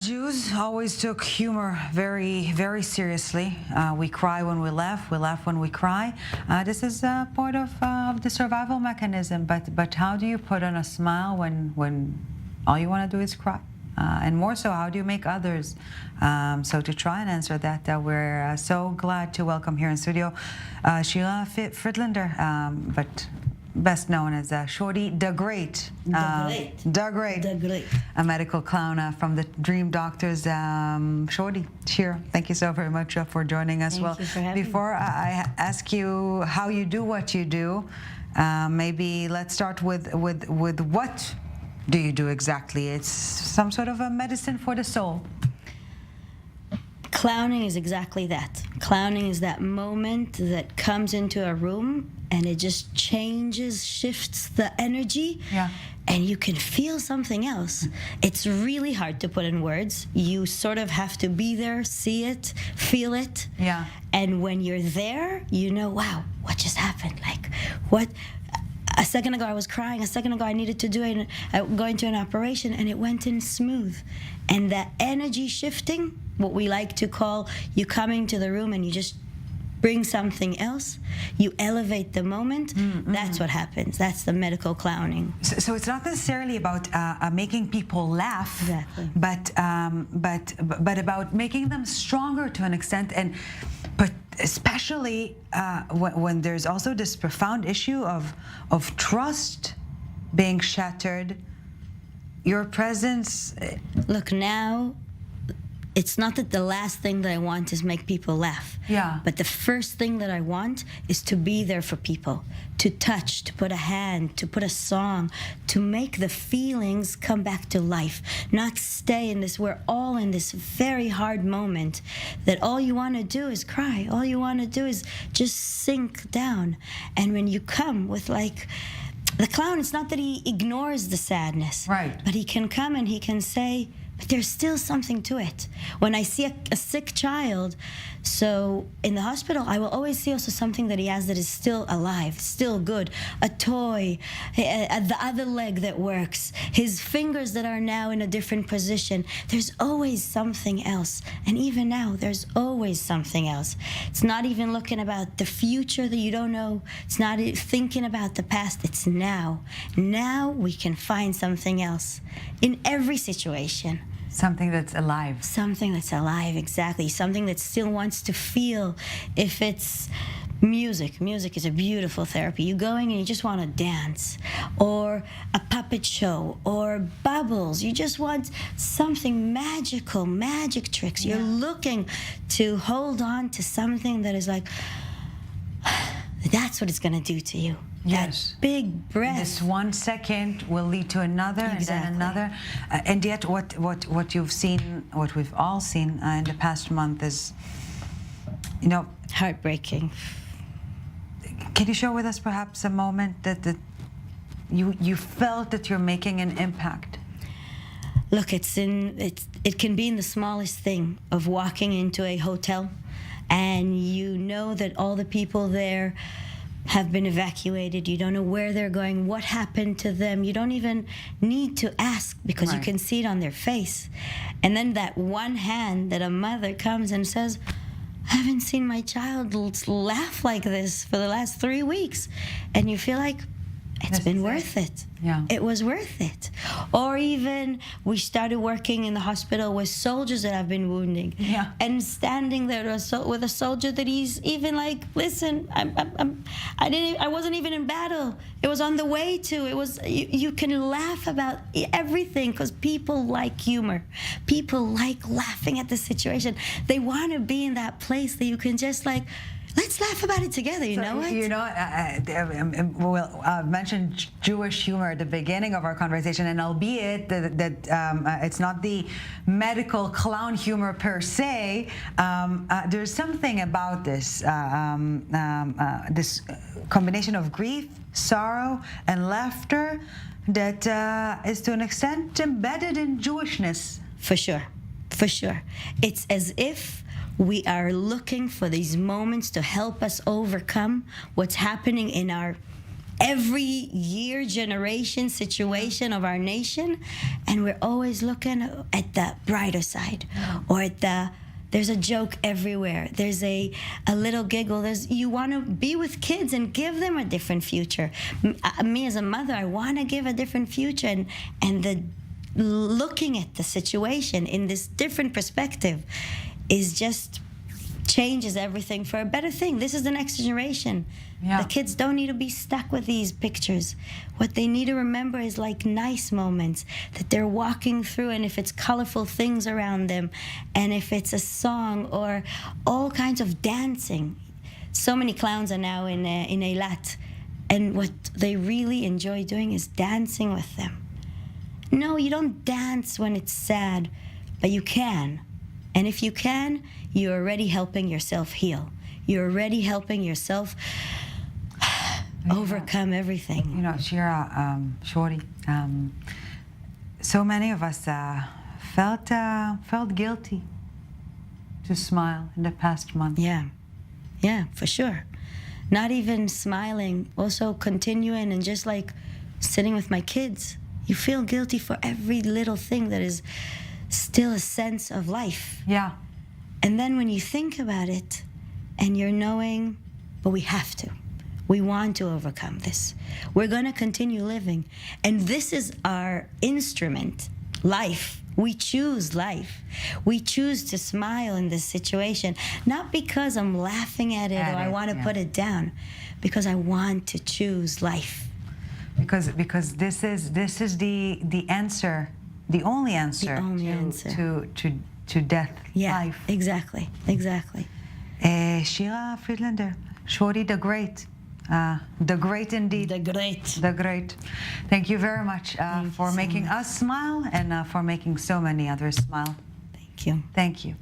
Jews always took humor very, very seriously. We cry when we laugh when we cry. This is part of the survival mechanism. But how do you put on a smile when all you want to do is cry? And more so, how do you make others? So to try and answer that, we're so glad to welcome here in studio Sheila Friedlander, but best known as Shorty DaGreat. DaGreat. A medical clown from the Dream Doctors. Shorty, here. Thank you so very much for joining us. Thank you for having before I ask you how you do what you do, maybe let's start with what do you do exactly? It's some sort of a medicine for the soul. Clowning is exactly that. Clowning is that moment that comes into a room and it just changes, shifts the energy, and you can feel something else. It's really hard to put in words. You sort of have to be there, see it, feel it. Yeah. And when you're there, you know, wow, what just happened? Like, what? A second ago I was crying. A second ago I needed to go into an operation, and it went in smooth. And that energy shifting, what we like to call you coming to the room and you just bring something else, you elevate the moment. That's what happens. That's the medical clowning. So it's not necessarily about making people laugh, Exactly. but about making them stronger to an extent, but especially when there's also this profound issue of trust being shattered. Your presence. Look, now it's not that the last thing that I want is make people laugh. Yeah. But the first thing that I want is to be there for people, to touch, to put a hand, to put a song, to make the feelings come back to life, not stay in this. We're all in this very hard moment that all you want to do is cry. All you want to do is just sink down. And when you come with the clown, it's not that he ignores the sadness, right? But he can come and he can say, but there's still something to it. When I see a sick child, so in the hospital, I will always see also something that he has that is still alive, still good. A toy, the other leg that works, his fingers that are now in a different position. There's always something else. And even now, there's always something else. It's not even looking about the future that you don't know. It's not thinking about the past. It's now. Now we can find something else in every situation. Something that's alive. Something that's alive, exactly. Something that still wants to feel. If it's music is a beautiful therapy. You're going and you just want to dance. Or a puppet show. Or bubbles. You just want something magical, magic tricks. You're looking to hold on to something that is like, that's what it's going to do to you. Yes. That big breath. This 1 second will lead to another, Exactly. and then another. And yet what you've seen, what we've all seen in the past month is, Heartbreaking. Can you share with us perhaps a moment that you felt that you're making an impact? Look, it can be in the smallest thing of walking into a hotel and you know that all the people there have been evacuated. You don't know where they're going, what happened to them. You don't even need to ask because you can see it on their face. And then that one hand that a mother comes and says, I haven't seen my child laugh like this for the last 3 weeks. And you feel like, it's been worth it. Yeah. It was worth it. Or even we started working in the hospital with soldiers that have been wounding. Yeah. And standing there with a soldier that he's even like, listen, I wasn't even in battle. It was on the way to. It was you can laugh about everything because people like humor. People like laughing at the situation. They want to be in that place that you can just let's laugh about it together, you know what? We'll mention Jewish humor at the beginning of our conversation, and albeit that it's not the medical clown humor per se, there's something about this this combination of grief, sorrow, and laughter that is to an extent embedded in Jewishness. For sure. For sure. It's as if we are looking for these moments to help us overcome what's happening in our every year, generation, situation of our nation, and we're always looking at the brighter side, or at there's a joke everywhere. There's a little giggle. You want to be with kids and give them a different future. Me as a mother, I want to give a different future, and the looking at the situation in this different perspective is just changes everything for a better thing. This is the next generation. Yeah. The kids don't need to be stuck with these pictures. What they need to remember is like nice moments that they're walking through, and if it's colorful things around them, and if it's a song or all kinds of dancing. So many clowns are now in Eilat, and what they really enjoy doing is dancing with them. No, you don't dance when it's sad, but you can. And if you can, you're already helping yourself heal. You're already helping yourself overcome everything. You know, Shira, Shorty, so many of us felt guilty to smile in the past month. Yeah, for sure. Not even smiling, also continuing and just like sitting with my kids. You feel guilty for every little thing that is still a sense of life. Yeah. And then when you think about it and you're knowing, but we have to. We want to overcome this. We're going to continue living. And this is our instrument, life. We choose life. We choose to smile in this situation, not because I'm laughing at it or I want to put it down, because I want to choose life. Because this is the answer, the only answer, to death, life. Exactly. Shira Friedlander, Shorty DaGreat, the great indeed. The great. Thank you very much for making us smile and for making so many others smile. Thank you. Thank you.